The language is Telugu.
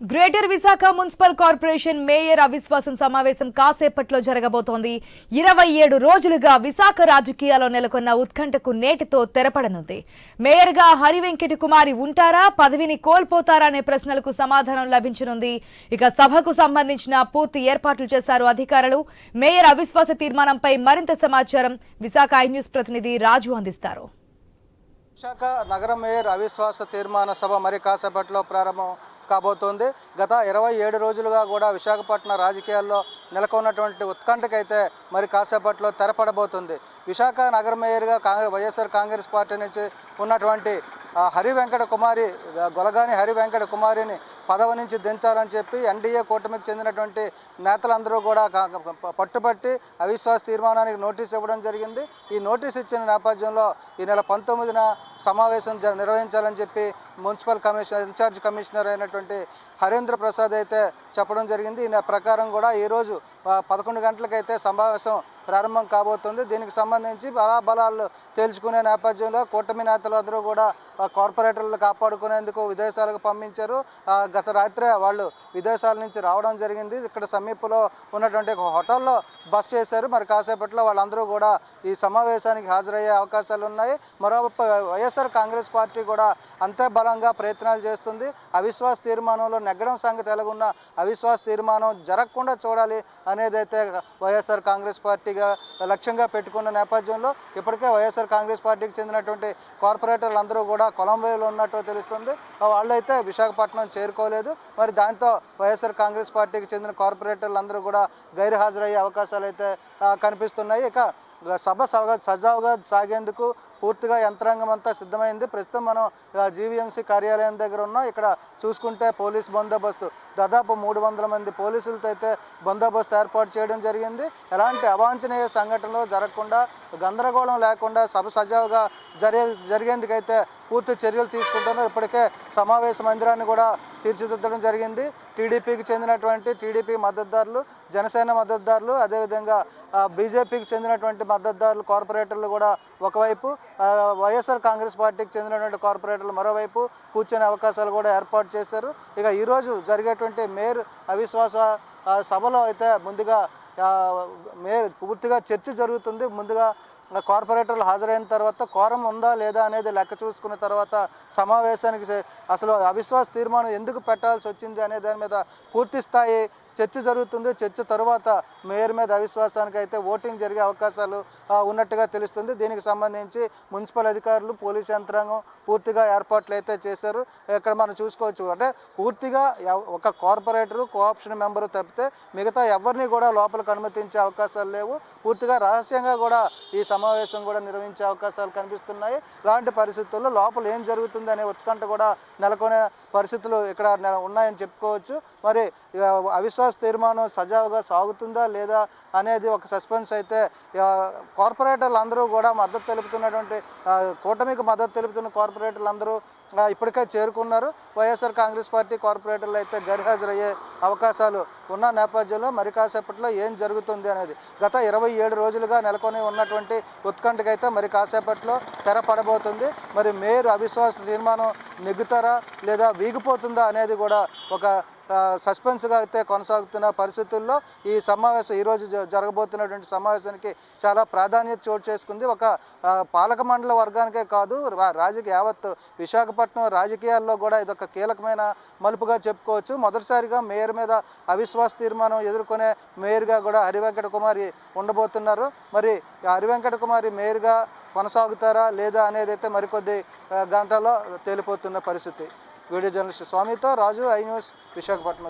Greater Visakha municipal corporation mayor అవిశ్వాసం సమావేశం కాసేపట్లో జరగబోతోంది. 27 రోజులుగా విశాఖ రాజకీయాల్లో నెలకొన్న ఉత్కంఠకు నేటితో తెరపడనుంది. మేయర్గా హరివెంకట కుమారి ఉంటారా, పదవిని కోల్పోతారా అనే ప్రశ్నలకు సమాధానం లభించనుంది. ఇక సభకు సంబంధించిన పూర్తి ఏర్పాట్లు చేశారు అధికారులు. మేయర్ అవిశ్వాస తీర్మానంపై మరింత సమాచారం విశాఖ ఐ న్యూస్ ప్రతినిధి రాజు అందిస్తారు. విశాఖ నగర మేయర్ అవిశ్వాస తీర్మాన సభ మరి కాసేపట్లో ప్రారంభం కాబోతోంది. గత 27 రోజులుగా కూడా విశాఖపట్నం రాజకీయాల్లో నెలకొన్నటువంటి ఉత్కంఠకైతే మరి కాసేపట్లో తెరపడబోతుంది. విశాఖ నగర మేయర్గా వైఎస్ఆర్ కాంగ్రెస్ పార్టీ నుంచి ఉన్నటువంటి హరివెంకట కుమారి, గొలగాని హరివెంకట కుమారిని పదవి నుంచి దించాలని చెప్పి ఎన్డీఏ కూటమికి చెందినటువంటి నేతలందరూ కూడా పట్టుబట్టి అవిశ్వాస తీర్మానానికి నోటీస్ ఇవ్వడం జరిగింది. ఈ నోటీస్ ఇచ్చిన నేపథ్యంలో ఈ నెల 19న సమావేశం నిర్వహించాలని చెప్పి మున్సిపల్ ఇన్ఛార్జ్ కమిషనర్ అయినటువంటి హరేంద్ర ప్రసాద్ అయితే చెప్పడం జరిగింది. ఈ ప్రకారం కూడా ఈరోజు 11 గంటలకైతే సమావేశం ప్రారంభం కాబోతుంది. దీనికి సంబంధించి బలాబలాలు తేల్చుకునే నేపథ్యంలో కూటమి నేతలందరూ కూడా కార్పొరేటర్లు కాపాడుకునేందుకు విదేశాలకు పంపించారు. గత రాత్రే వాళ్ళు విదేశాల నుంచి రావడం జరిగింది. ఇక్కడ సమీపంలో ఉన్నటువంటి ఒక హోటల్లో బస్ చేశారు. మరి కాసేపట్లో వాళ్ళందరూ కూడా ఈ సమావేశానికి హాజరయ్యే అవకాశాలు ఉన్నాయి. మరోవైపు వైఎస్ఆర్ కాంగ్రెస్ పార్టీ కూడా అంతే బలంగా ప్రయత్నాలు చేస్తుంది. అవిశ్వాస తీర్మానంలో నెగ్గడం సంగతి ఎలాగున్న అవిశ్వాస తీర్మానం జరగకుండా చూడాలి అనేదైతే వైఎస్ఆర్ కాంగ్రెస్ పార్టీగా లక్ష్యంగా పెట్టుకున్న నేపథ్యంలో ఇప్పటికే వైఎస్ఆర్ కాంగ్రెస్ పార్టీకి చెందినటువంటి కార్పొరేటర్లు అందరూ కూడా కొలంబోలో ఉన్నట్టు తెలుస్తుంది. వాళ్ళైతే విశాఖపట్నం చేరుకోలేదు. మరి దాంతో వైఎస్ఆర్ కాంగ్రెస్ పార్టీకి చెందిన కార్పొరేటర్లు అందరూ కూడా గైరు హాజరయ్యే అవకాశాలు అయితే కనిపిస్తున్నాయి. ఇక సభ సజావుగా సాగేందుకు పూర్తిగా యంత్రాంగం అంతా సిద్ధమైంది. ప్రస్తుతం మనం జీవీఎంసీ కార్యాలయం దగ్గర ఉన్నాం. ఇక్కడ చూసుకుంటే పోలీస్ బందోబస్తు దాదాపు 300 మంది పోలీసులతో అయితే బందోబస్తు ఏర్పాటు చేయడం జరిగింది. ఎలాంటి అవాంఛనీయ సంఘటనలు జరగకుండా, గందరగోళం లేకుండా సభ సజావుగా జరిగేందుకైతే పూర్తి చర్యలు తీసుకుంటున్నారు. ఇప్పటికే సమావేశ మందిరాన్ని కూడా తీర్చిదిద్దడం జరిగింది. టీడీపీకి చెందినటువంటి టీడీపీ మద్దతుదారులు, జనసేన మద్దతుదారులు, అదేవిధంగా బీజేపీకి చెందినటువంటి మద్దతుదారులు, కార్పొరేటర్లు కూడా ఒకవైపు, వైఎస్ఆర్ కాంగ్రెస్ పార్టీకి చెందినటువంటి కార్పొరేటర్లు మరోవైపు కూర్చునే అవకాశాలు కూడా ఏర్పాటు చేశారు. ఇక ఈరోజు జరిగేటువంటి మేయర్ అవిశ్వాస సభలో అయితే ముందుగా మేయర్ పూర్తిగా చర్చ జరుగుతుంది. ముందుగా కార్పొరేటర్లు హాజరైన తర్వాత కోరం ఉందా లేదా అనేది లెక్క చూసుకున్న తర్వాత సమావేశానికి అసలు అవిశ్వాస తీర్మానం ఎందుకు పెట్టాల్సి వచ్చింది అనే దాని మీద పూర్తి స్థాయి చర్చ జరుగుతుంది. చర్చ తర్వాత మేయర్ మీద అవిశ్వాసానికి అయితే ఓటింగ్ జరిగే అవకాశాలు ఉన్నట్టుగా తెలుస్తుంది. దీనికి సంబంధించి మున్సిపల్ అధికారులు, పోలీస్ యంత్రాంగం పూర్తిగా ఏర్పాట్లు అయితే చేశారు. ఇక్కడ మనం చూసుకోవచ్చు. అంటే పూర్తిగా ఒక కార్పొరేటరు, కోఆప్షన్ మెంబరు తప్పితే మిగతా ఎవరిని కూడా లోపలికి అనుమతించే అవకాశాలు లేవు. పూర్తిగా రహస్యంగా కూడా ఈ సమావేశం కూడా నిర్వహించే అవకాశాలు కనిపిస్తున్నాయి. ఇలాంటి పరిస్థితుల్లో లోపల ఏం జరుగుతుంది అనే ఉత్కంఠ కూడా నెలకొనే పరిస్థితులు ఇక్కడ ఉన్నాయని చెప్పుకోవచ్చు. మరి అవిశ్వాస తీర్మానం సజావుగా సాగుతుందా లేదా అనేది ఒక సస్పెన్స్ అయితే కార్పొరేటర్లు అందరూ కూడా మద్దతు తెలుపుతున్నటువంటి కూటమికి మద్దతు తెలుపుతున్న కార్పొరేటర్లు అందరూ ఇప్పటికే చేరుకున్నారు. వైఎస్ఆర్ కాంగ్రెస్ పార్టీ కార్పొరేటర్లు అయితే గైర్హాజరయ్యే అవకాశాలు ఉన్న నేపథ్యంలో మరి కాసేపట్లో ఏం జరుగుతుంది అనేది గత 27 రోజులుగా నెలకొని ఉన్నటువంటి ఉత్కంఠకైతే మరి కాసేపట్లో తెరపడబోతుంది. మరి మేయర్ అవిశ్వాస తీర్మానం నెగ్గుతారా లేదా వీగిపోతుందా అనేది కూడా ఒక సస్పెన్స్గా అయితే కొనసాగుతున్న పరిస్థితుల్లో ఈ సమావేశం ఈరోజు జరగబోతున్నటువంటి సమావేశానికి చాలా ప్రాధాన్యత చోటు చేసుకుంది. ఒక పాలక మండలి వర్గానికే కాదు, యావత్ విశాఖపట్నం రాజకీయాల్లో కూడా ఇదొక కీలకమైన మలుపుగా చెప్పుకోవచ్చు. మొదటిసారిగా మేయర్ మీద అవిశ్వాస తీర్మానం ఎదుర్కొనే మేయర్గా కూడా హరివెంకట కుమారి ఉండబోతున్నారు. మరి హరివెంకట కుమారి మేయర్గా కొనసాగుతారా లేదా అనేది అయితే మరికొద్ది గంటల్లో తేలిపోతున్న పరిస్థితి. వీడియో జర్నలిస్ట్ స్వామితో రాజు, ఐ న్యూస్, విశాఖపట్నం.